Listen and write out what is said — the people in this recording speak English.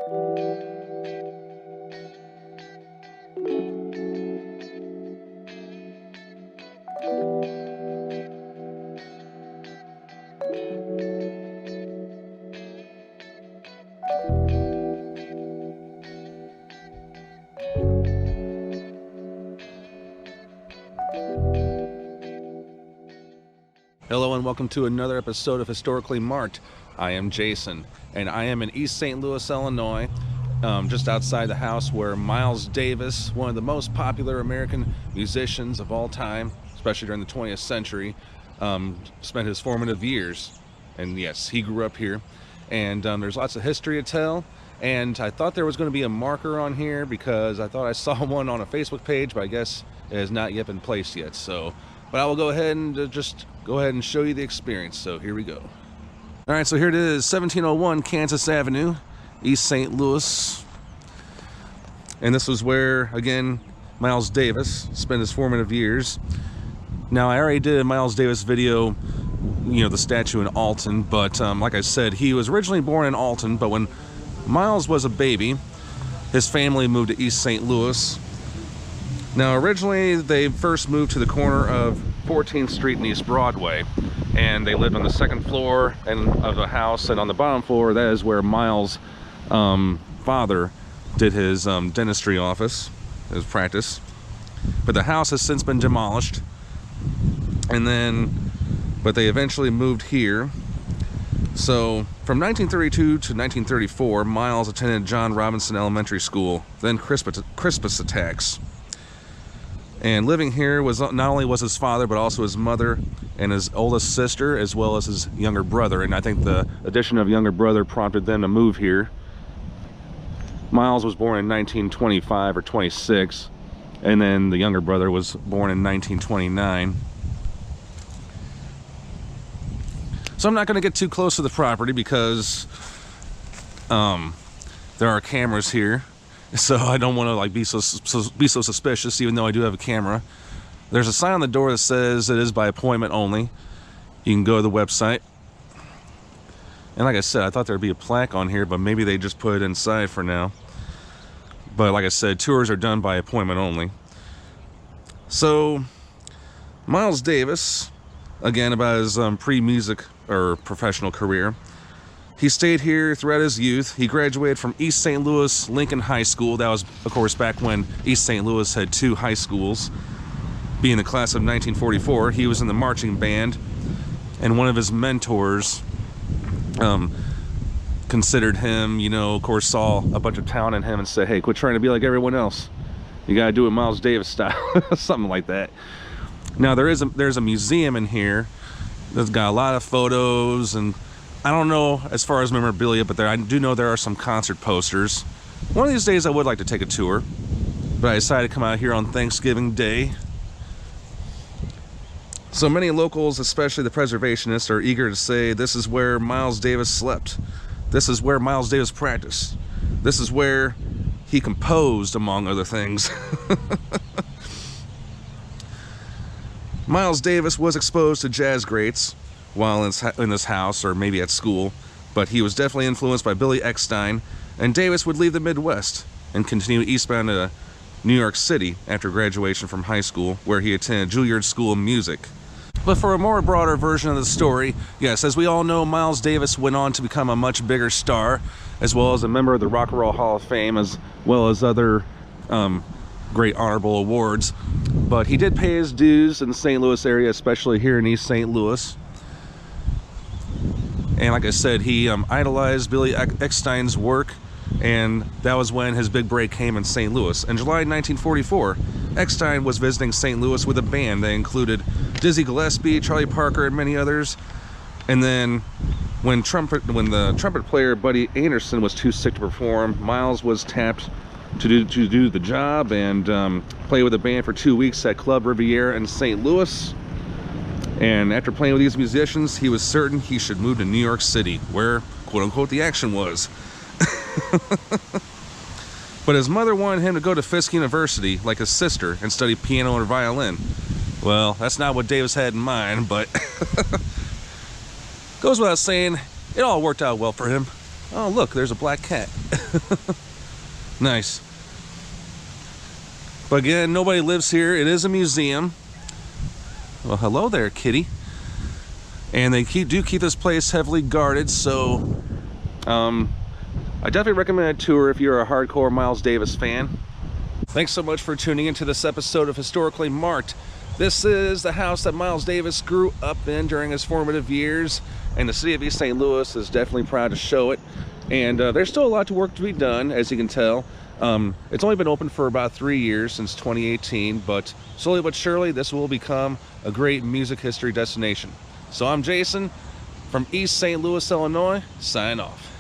Hello and welcome to another episode of Historically Marked. I am Jason, and I am in East St. Louis, Illinois, just outside the house where Miles Davis, one of the most popular American musicians of all time, especially during the 20th century, spent his formative years. And yes, he grew up here, and there's lots of history to tell. And I thought there was going to be a marker on here because I thought I saw one on a Facebook page, but I guess it has not yet been placed yet. But I will go ahead and just go ahead and show you the experience. So here we go. All right, so here it is, 1701 Kansas Avenue, East St. Louis. And this was where, again, Miles Davis spent his formative years. Now, I already did a Miles Davis video, you know, the statue in Alton, but like I said, he was originally born in Alton, but when Miles was a baby, his family moved to East St. Louis. Now, originally, they first moved to the corner of 14th Street and East Broadway, and they lived on the second floor of the house, and on the bottom floor, that is where Miles' father did his dentistry office, his practice. But the house has since been demolished, but they eventually moved here. So, from 1932 to 1934, Miles attended John Robinson Elementary School, then Crispus attacks. And living here was not only was his father, but also his mother and his oldest sister, as well as his younger brother. And I think the addition of younger brother prompted them to move here. Miles was born in 1925 or 26, and then the younger brother was born in 1929. So I'm not going to get too close to the property because there are cameras here. So I don't want to be so suspicious, even though I do have a camera. There's a sign on the door that says it is by appointment only. You can go to the website. And like I said, I thought there'd be a plaque on here, but maybe they just put it inside for now. But like I said, tours are done by appointment only. So, Miles Davis, again, about his pre-music or professional career. He stayed here throughout his youth. He graduated from East St. Louis Lincoln High School. That was, of course, back when East St. Louis had two high schools. Being the class of 1944, he was in the marching band, and one of his mentors considered him, you know, of course, saw a bunch of talent in him and said, hey, quit trying to be like everyone else. You gotta do it Miles Davis style, something like that. Now, there's a museum in here that's got a lot of photos, and I don't know as far as memorabilia, but I do know there are some concert posters. One of these days I would like to take a tour, but I decided to come out here on Thanksgiving Day. So many locals, especially the preservationists, are eager to say this is where Miles Davis slept. This is where Miles Davis practiced. This is where he composed, among other things. Miles Davis was exposed to jazz greats while in this house, or maybe at school, but he was definitely influenced by Billy Eckstine, and Davis would leave the Midwest and continue eastbound to New York City after graduation from high school, where he attended Juilliard School of Music. But for a more broader version of the story, yes, as we all know, Miles Davis went on to become a much bigger star, as well as a member of the Rock and Roll Hall of Fame, as well as other great honorable awards. But he did pay his dues in the St. Louis area, especially here in East St. Louis. And like I said, he idolized Billy Eckstine's work, and that was when his big break came in St. Louis. In July 1944, Eckstine was visiting St. Louis with a band that included Dizzy Gillespie, Charlie Parker, and many others. And then when the trumpet player Buddy Anderson was too sick to perform, Miles was tapped to do the job and play with the band for 2 weeks at Club Riviera in St. Louis. And after playing with these musicians, he was certain he should move to New York City, where, quote-unquote, the action was. But his mother wanted him to go to Fisk University, like his sister, and study piano and violin. Well, that's not what Davis had in mind, but goes without saying, it all worked out well for him. Oh, look, there's a black cat. Nice. But again, nobody lives here. It is a museum. Well, hello there, kitty. And they do keep this place heavily guarded, so I definitely recommend a tour if you're a hardcore Miles Davis fan. Thanks so much for tuning into this episode of Historically Marked. This is the house that Miles Davis grew up in during his formative years, and the city of East St. Louis is definitely proud to show it. And there's still a lot of work to be done, as you can tell. It's only been open for about 3 years, since 2018, but slowly but surely this will become a great music history destination. So I'm Jason from East St. Louis, Illinois, sign off.